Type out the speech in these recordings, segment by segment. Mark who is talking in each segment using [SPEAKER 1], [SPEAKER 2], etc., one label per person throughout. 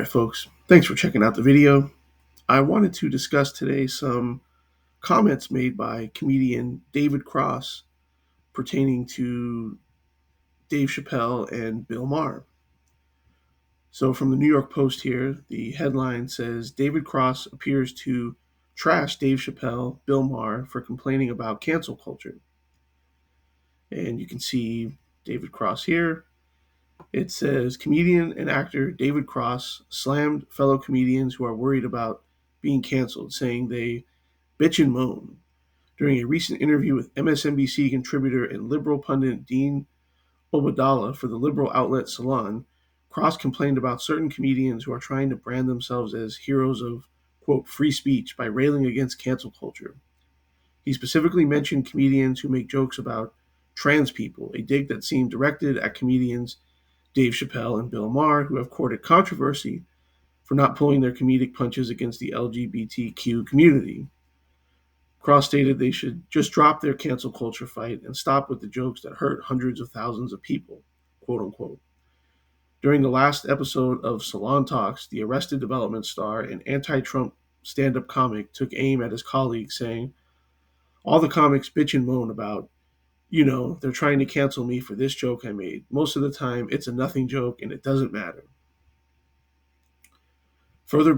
[SPEAKER 1] right, folks. Thanks for checking out the video. I wanted to discuss today some comments made by comedian David Cross pertaining to Dave Chappelle and Bill Maher. So, from the New York Post here, the headline says David Cross appears to trash Dave Chappelle, Bill Maher for complaining about cancel culture. And you can see David Cross here. It says comedian and actor David Cross slammed fellow comedians who are worried about being canceled, saying they bitch and moan. During a recent interview with MSNBC contributor and liberal pundit Dean Obadala for the liberal outlet Salon, Cross complained about certain comedians who are trying to brand themselves as heroes of, quote, free speech by railing against cancel culture. He specifically mentioned comedians who make jokes about trans people, a dig that seemed directed at comedians Dave Chappelle and Bill Maher, who have courted controversy for not pulling their comedic punches against the LGBTQ community. Cross stated they should just drop their cancel culture fight and stop with the jokes that hurt hundreds of thousands of people, quote unquote. During the last episode of Salon Talks, the Arrested Development star and anti-Trump stand-up comic took aim at his colleagues, saying, all the comics bitch and moan about, they're trying to cancel me for this joke I made. Most of the time, it's a nothing joke and it doesn't matter. Further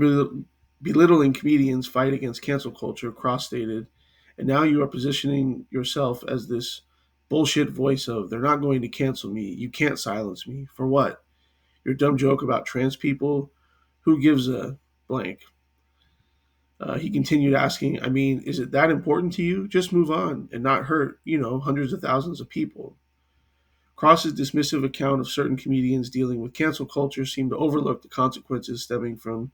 [SPEAKER 1] belittling comedians' fight against cancel culture, Cross stated, and now you are positioning yourself as this bullshit voice of, they're not going to cancel me. You can't silence me. For what? Your dumb joke about trans people? Who gives a blank? He continued asking, is it that important to you? Just move on and not hurt, hundreds of thousands of people. Cross's dismissive account of certain comedians dealing with cancel culture seemed to overlook the consequences stemming from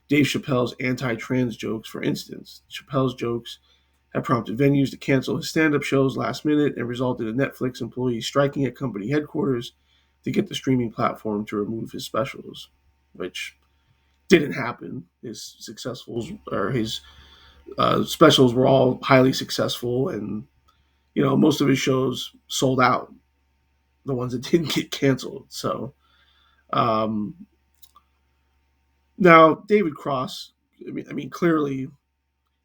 [SPEAKER 1] Dave Chappelle's anti-trans jokes. For instance, Chappelle's jokes had prompted venues to cancel his stand-up shows last minute and resulted in Netflix employees striking at company headquarters to get the streaming platform to remove his specials, which didn't happen. His specials were all highly successful, and most of his shows sold out. The ones that didn't get canceled. So now David Cross, clearly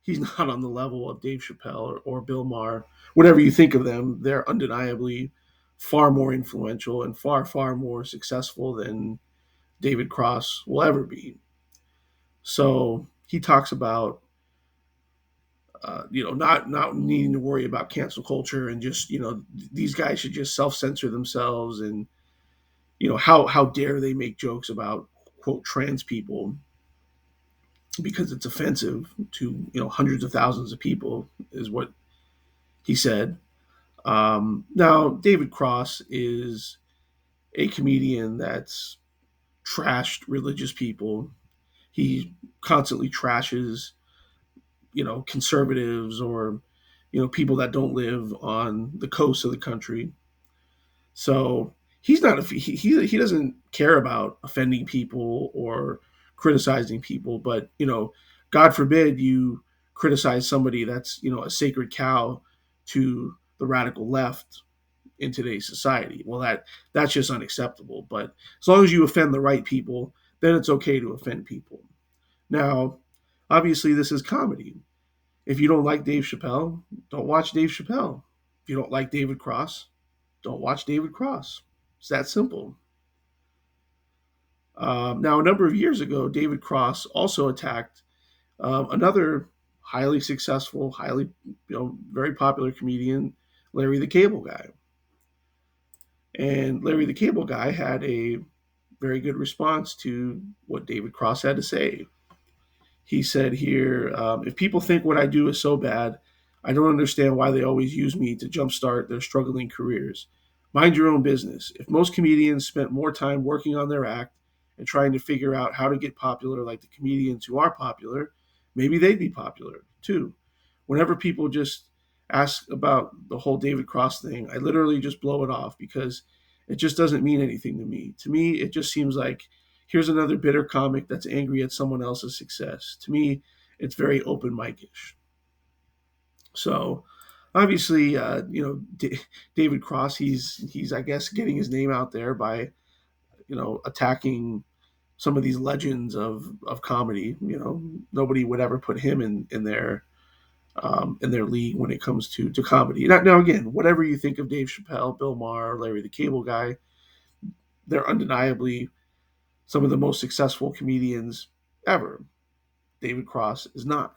[SPEAKER 1] he's not on the level of Dave Chappelle or Bill Maher. Whatever you think of them, they're undeniably far more influential and far, far more successful than David Cross will ever be. So he talks about, not needing to worry about cancel culture and just, these guys should just self-censor themselves and, how dare they make jokes about, quote, trans people because it's offensive to, hundreds of thousands of people is what he said. Now, David Cross is a comedian that's trashed religious people. He constantly trashes, conservatives or, people that don't live on the coast of the country. So he's not he doesn't care about offending people or criticizing people, but God forbid you criticize somebody that's a sacred cow to the radical left in today's society. Well, that's just unacceptable. But as long as you offend the right people, then it's okay to offend people. Now, obviously, this is comedy. If you don't like Dave Chappelle, don't watch Dave Chappelle. If you don't like David Cross, don't watch David Cross. It's that simple. Now, a number of years ago, David Cross also attacked another highly successful, very popular comedian, Larry the Cable Guy. And Larry the Cable Guy had a very good response to what David Cross had to say. He said here, if people think what I do is so bad, I don't understand why they always use me to jumpstart their struggling careers. Mind your own business. If most comedians spent more time working on their act and trying to figure out how to get popular like the comedians who are popular, maybe they'd be popular too. Whenever people just ask about the whole David Cross thing, I literally just blow it off because it just doesn't mean anything to me. To me, it just seems like here's another bitter comic that's angry at someone else's success. To me, it's very open mic-ish. So obviously, David Cross, he's I guess getting his name out there by attacking some of these legends of comedy. Nobody would ever put him in their league when it comes to comedy. Now, again, whatever you think of Dave Chappelle, Bill Maher, Larry the Cable Guy, they're undeniably some of the most successful comedians ever. David Cross is not.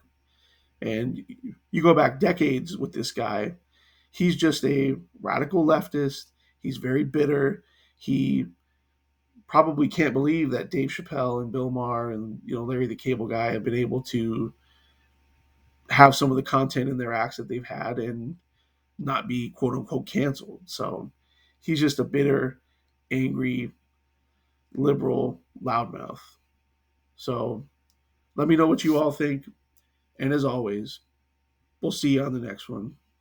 [SPEAKER 1] And you go back decades with this guy, he's just a radical leftist. He's very bitter. He probably can't believe that Dave Chappelle and Bill Maher and Larry the Cable Guy have been able to have some of the content in their acts that they've had and not be quote unquote canceled. So he's just a bitter, angry, liberal loudmouth. So let me know what you all think. And as always, we'll see you on the next one.